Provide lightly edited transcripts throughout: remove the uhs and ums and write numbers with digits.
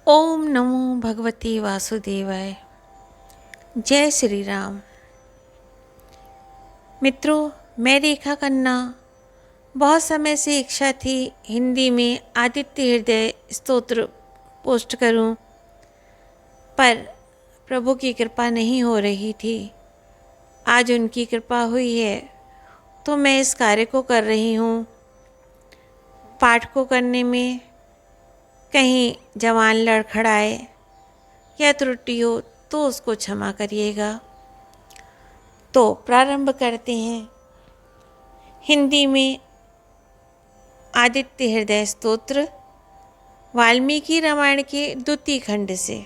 ओम नमो भगवते वासुदेवाय। जय श्री राम। मित्रों, मैं रेखा खन्ना। बहुत समय से इच्छा थी हिंदी में आदित्य हृदय स्तोत्र पोस्ट करूं, पर प्रभु की कृपा नहीं हो रही थी। आज उनकी कृपा हुई है तो मैं इस कार्य को कर रही हूं। पाठ को करने में कहीं जवान लड़खड़ाए या त्रुटि हो तो उसको क्षमा करिएगा। तो प्रारंभ करते हैं हिंदी में आदित्य हृदय स्तोत्र, वाल्मीकि रामायण के द्वितीय खंड से।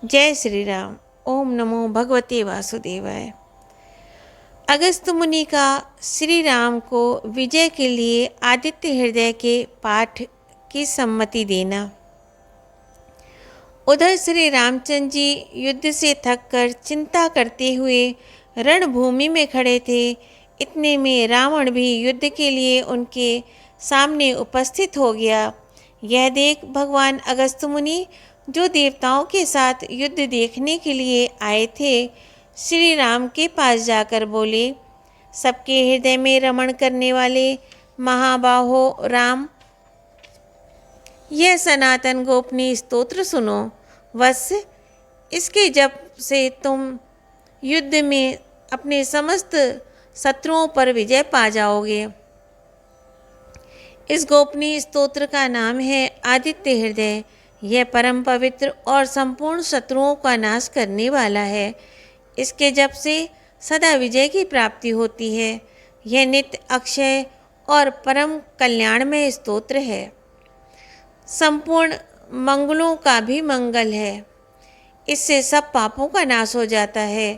जय श्री राम। ओम नमो भगवते वासुदेवाय। अगस्त मुनि का श्री राम को विजय के लिए आदित्य हृदय के पाठ की सम्मति देना। उधर श्री रामचंद्र जी युद्ध से थककर चिंता करते हुए रणभूमि में खड़े थे। इतने में रावण भी युद्ध के लिए उनके सामने उपस्थित हो गया। यह देख भगवान अगस्त मुनि, जो देवताओं के साथ युद्ध देखने के लिए आए थे, श्री राम के पास जाकर बोले, सबके हृदय में रमण करने वाले महाबाहो राम, यह सनातन गोपनीय स्तोत्र सुनो। वत्स, इसके जप से तुम युद्ध में अपने समस्त शत्रुओं पर विजय पा जाओगे। इस गोपनीय स्तोत्र का नाम है आदित्य हृदय। यह परम पवित्र और संपूर्ण शत्रुओं का नाश करने वाला है। इसके जप से सदा विजय की प्राप्ति होती है। यह नित्य अक्षय और परम कल्याणमय स्तोत्र है। संपूर्ण मंगलों का भी मंगल है। इससे सब पापों का नाश हो जाता है।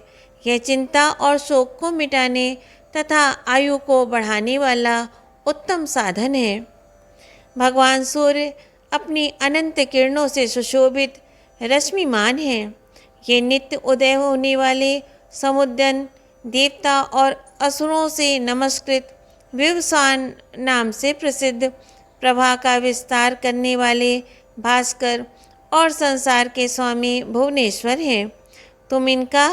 यह चिंता और शोक को मिटाने तथा आयु को बढ़ाने वाला उत्तम साधन है। भगवान सूर्य अपनी अनंत किरणों से सुशोभित रश्मिमान हैं। ये नित्य उदय होने वाले समुद्दन देवता और असुरों से नमस्कृत विवस्वान नाम से प्रसिद्ध प्रभा का विस्तार करने वाले भास्कर और संसार के स्वामी भुवनेश्वर हैं। तुम इनका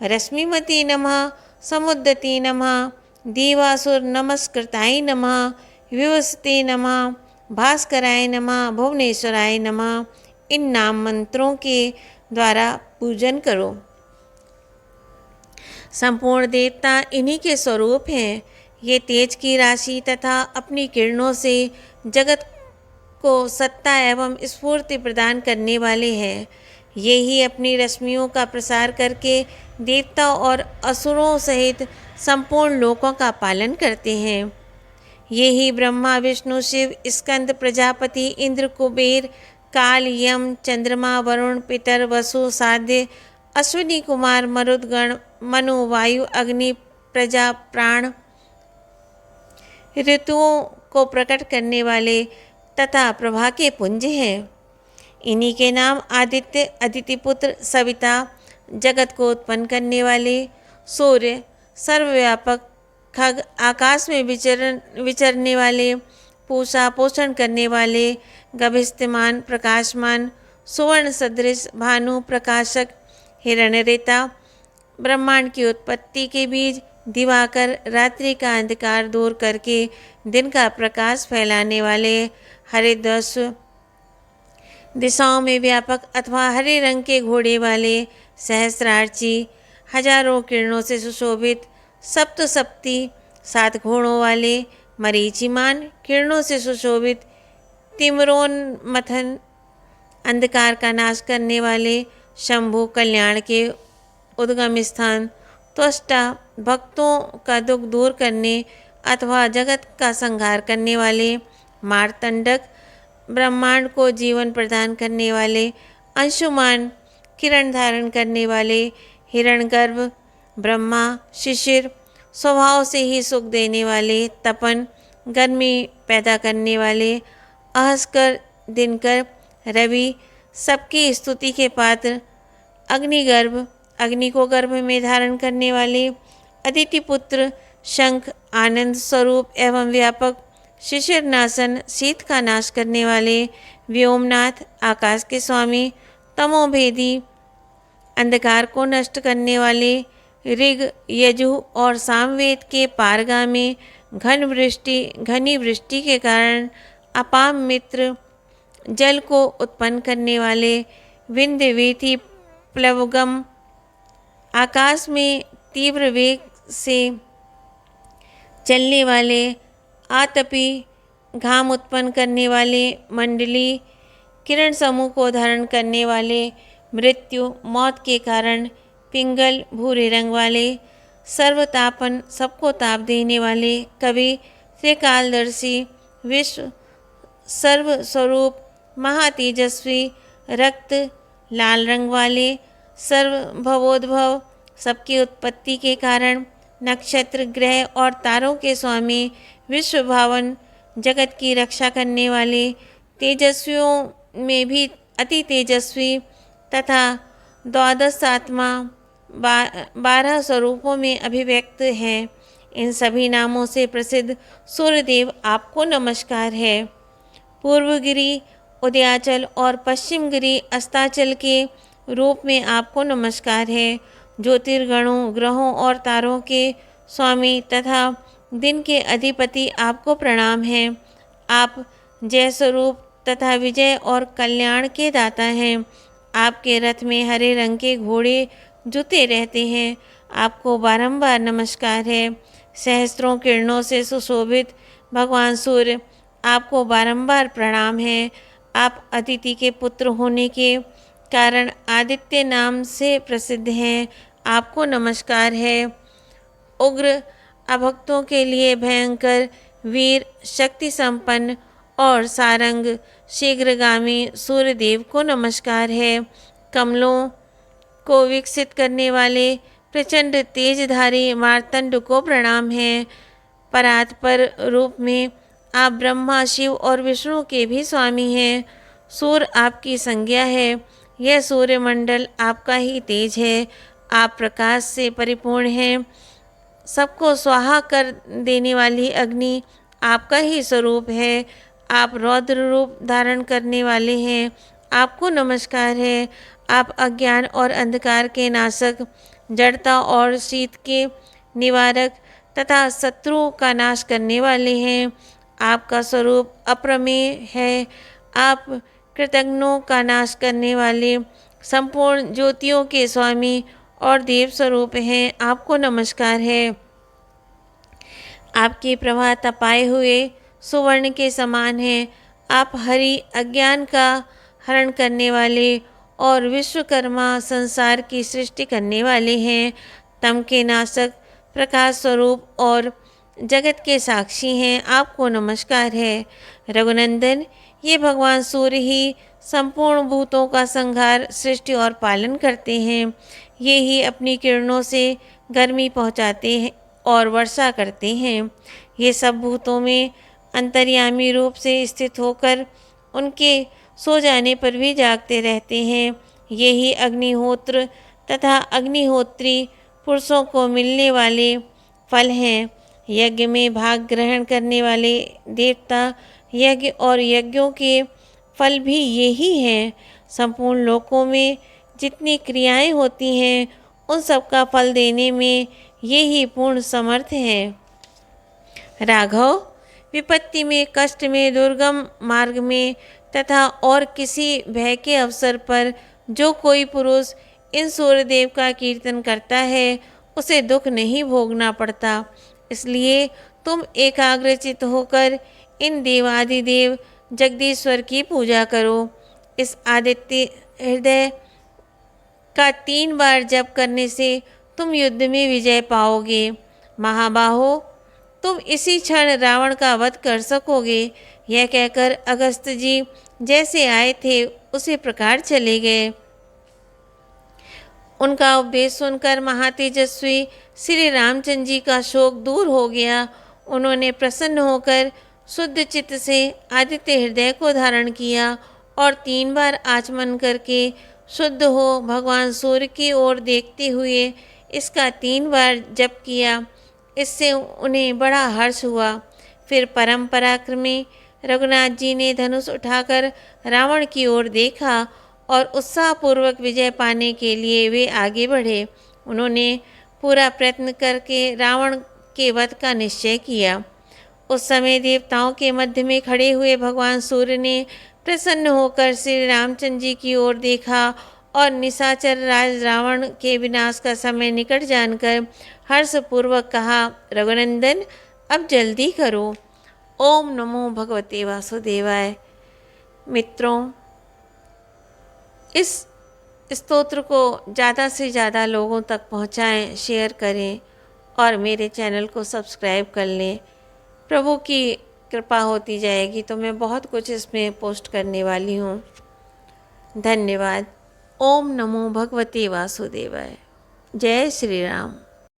रश्मिमती नमः, समुद्दती नमः, दीवासुर नमस्कृताय नमः, विवस्ते नमः, भास्कराय नमः, भुवनेश्वराय नमः, इन नाम मंत्रों के द्वारा पूजन करो। संपूर्ण देवता इन्हीं के स्वरूप हैं। ये तेज की राशि तथा अपनी किरणों से जगत को सत्ता एवं स्फूर्ति प्रदान करने वाले हैं। ये ही अपनी रश्मियों का प्रसार करके देवता और असुरों सहित संपूर्ण लोकों का पालन करते हैं। ये ही ब्रह्मा विष्णु शिव स्कंद प्रजापति इंद्र कुबेर काल यम चंद्रमा वरुण पितर वसु साध्य अश्विनी कुमार मरुदगण मनु वायु अग्नि प्रजा प्राण ऋतुओं को प्रकट करने वाले तथा प्रभा के पुंज हैं। इन्हीं के नाम आदित्य, अदितिपुत्र, सविता, जगत को उत्पन्न करने वाले, सूर्य, सर्वव्यापक, खग, आकाश में विचरने वाले, पूषा पोषण करने वाले, गभिस्त्यमान प्रकाशमान, सुवर्ण सदृश, भानु प्रकाशक, हिरण्यरेता, ब्रह्मांड की उत्पत्ति के बीज, दिवाकर, रात्रि का अंधकार दूर करके दिन का प्रकाश फैलाने वाले, हरिद्वस्व, दिशाओं में व्यापक अथवा हरे रंग के घोड़े वाले, सहस्रार्ची, हजारों किरणों से सुशोभित, सप्तसप्ती, 7 घोड़ों वाले, मरीचिमान, किरणों से सुशोभित, तिम्रोन्मथन, अंधकार का नाश करने वाले, शंभु, कल्याण के उद्गम स्थान, त्वष्टा, भक्तों का दुख दूर करने अथवा जगत का संहार करने वाले, मार्तंडक, ब्रह्मांड को जीवन प्रदान करने वाले, अंशुमान, किरण धारण करने वाले, हिरण्यगर्भ, ब्रह्मा, शिशिर, स्वभाव से ही सुख देने वाले, तपन, गर्मी पैदा करने वाले, अहस्कर, दिनकर, रवि, सबकी स्तुति के पात्र, अग्निगर्भ, अग्नि को गर्भ में धारण करने वाले, अदितिपुत्र, शंख, आनंद स्वरूप एवं व्यापक, शिशिर नाशन, शीत का नाश करने वाले, व्योमनाथ आकाश के स्वामी, तमोभेदी अंधकार को नष्ट करने वाले, ऋग यजु और सामवेद के पारगामी, घनी वृष्टि के कारण अपाम मित्र, जल को उत्पन्न करने वाले, विंध्य वीथि प्लवगम, आकाश में तीव्र वेग से चलने वाले, आतपी घाम उत्पन्न करने वाले, मंडली किरण समूह को धारण करने वाले, मृत्यु मौत के कारण, पिंगल भूरे रंग वाले, सर्वतापन सबको ताप देने वाले, कवि त्रिकालदर्शी, विश्व सर्वस्वरूप, महातेजस्वी, रक्त लाल रंग वाले, सर्वभवोद्भव सबकी उत्पत्ति के कारण, नक्षत्र ग्रह और तारों के स्वामी, विश्व भावन जगत की रक्षा करने वाले, तेजस्वियों में भी अति तेजस्वी तथा द्वादश आत्मा 12 स्वरूपों में अभिव्यक्त हैं। इन सभी नामों से प्रसिद्ध सूर्यदेव आपको नमस्कार है। पूर्वगिरी उदयाचल और पश्चिम गिरी अस्ताचल के रूप में आपको नमस्कार है। ज्योतिर्गणों, ग्रहों और तारों के स्वामी तथा दिन के अधिपति आपको प्रणाम है। आप जय स्वरूप तथा विजय और कल्याण के दाता हैं। आपके रथ में हरे रंग के घोड़े जुते रहते हैं। आपको बारंबार नमस्कार है। सहस्त्रों किरणों से सुशोभित भगवान सूर्य, आपको बारंबार प्रणाम है। आप अदिति के पुत्र होने के कारण आदित्य नाम से प्रसिद्ध हैं। आपको नमस्कार है। उग्र अभक्तों के लिए भयंकर, वीर, शक्ति संपन्न और सारंग शीघ्रगामी सूर्यदेव को नमस्कार है। कमलों को विकसित करने वाले प्रचंड तेजधारी मार्तंड को प्रणाम है। परात्पर रूप में आप ब्रह्मा, शिव और विष्णु के भी स्वामी हैं। सूर्य आपकी संज्ञा है। यह सूर्यमंडल आपका ही तेज है। आप प्रकाश से परिपूर्ण हैं। सबको स्वाहा कर देने वाली अग्नि आपका ही स्वरूप है। आप रौद्र रूप धारण करने वाले हैं। आपको नमस्कार है। आप अज्ञान और अंधकार के नाशक, जड़ता और शीत के निवारक तथा शत्रुओं का नाश करने वाले हैं। आपका स्वरूप अप्रमेय है। आप कृतघ्नों का नाश करने वाले, संपूर्ण ज्योतियों के स्वामी और देव स्वरूप हैं। आपको नमस्कार है। आपकी प्रभा तपाए हुए सुवर्ण के समान है। आप हरि अज्ञान का हरण करने वाले और विश्वकर्मा संसार की सृष्टि करने वाले हैं। तम के नाशक, प्रकाश स्वरूप और जगत के साक्षी हैं। आपको नमस्कार है। रघुनंदन, ये भगवान सूर्य ही संपूर्ण भूतों का संहार, सृष्टि और पालन करते हैं। ये ही अपनी किरणों से गर्मी पहुँचाते हैं और वर्षा करते हैं। ये सब भूतों में अंतर्यामी रूप से स्थित होकर उनके सो जाने पर भी जागते रहते हैं। ये ही अग्निहोत्र तथा अग्निहोत्री पुरुषों को मिलने वाले फल हैं। यज्ञ में भाग ग्रहण करने वाले देवता, यज्ञ और यज्ञों के फल भी यही हैं। संपूर्ण लोकों में जितनी क्रियाएं होती हैं, उन सब का फल देने में ये ही पूर्ण समर्थ है। राघव, विपत्ति में, कष्ट में, दुर्गम मार्ग में तथा और किसी भय के अवसर पर जो कोई पुरुष इन सूर्यदेव का कीर्तन करता है, उसे दुख नहीं भोगना पड़ता। इसलिए तुम एकाग्रचित होकर इन देवादिदेव जगदीश्वर की पूजा करो। इस आदित्य हृदय का 3 बार जप करने से तुम युद्ध में विजय पाओगे। महाबाहो, तुम इसी क्षण रावण का वध कर सकोगे। यह कहकर अगस्त जी जैसे आए थे उसी प्रकार चले गए। उनका उपदेश सुनकर महातेजस्वी श्री रामचंद्र जी का शोक दूर हो गया। उन्होंने प्रसन्न होकर शुद्ध चित्त से आदित्य हृदय को धारण किया और 3 बार आचमन करके शुद्ध हो भगवान सूर्य की ओर देखते हुए इसका 3 बार जप किया। इससे उन्हें बड़ा हर्ष हुआ। फिर परम पराक्रमी रघुनाथ जी ने धनुष उठाकर रावण की ओर देखा और उत्साहपूर्वक विजय पाने के लिए वे आगे बढ़े। उन्होंने पूरा प्रयत्न करके रावण के वध का निश्चय किया। उस समय देवताओं के मध्य में खड़े हुए भगवान सूर्य ने प्रसन्न होकर श्री रामचंद्र जी की ओर देखा और निशाचर राज रावण के विनाश का समय निकट जानकर हर्षपूर्वक कहा, रघुनंदन अब जल्दी करो। ओम नमो भगवते वासुदेवाय। मित्रों, इस स्तोत्र को ज़्यादा से ज़्यादा लोगों तक पहुँचाएं, शेयर करें और मेरे चैनल को सब्सक्राइब कर लें। प्रभु की कृपा होती जाएगी तो मैं बहुत कुछ इसमें पोस्ट करने वाली हूँ। धन्यवाद। ओम नमो भगवते वासुदेवाय। जय श्री राम।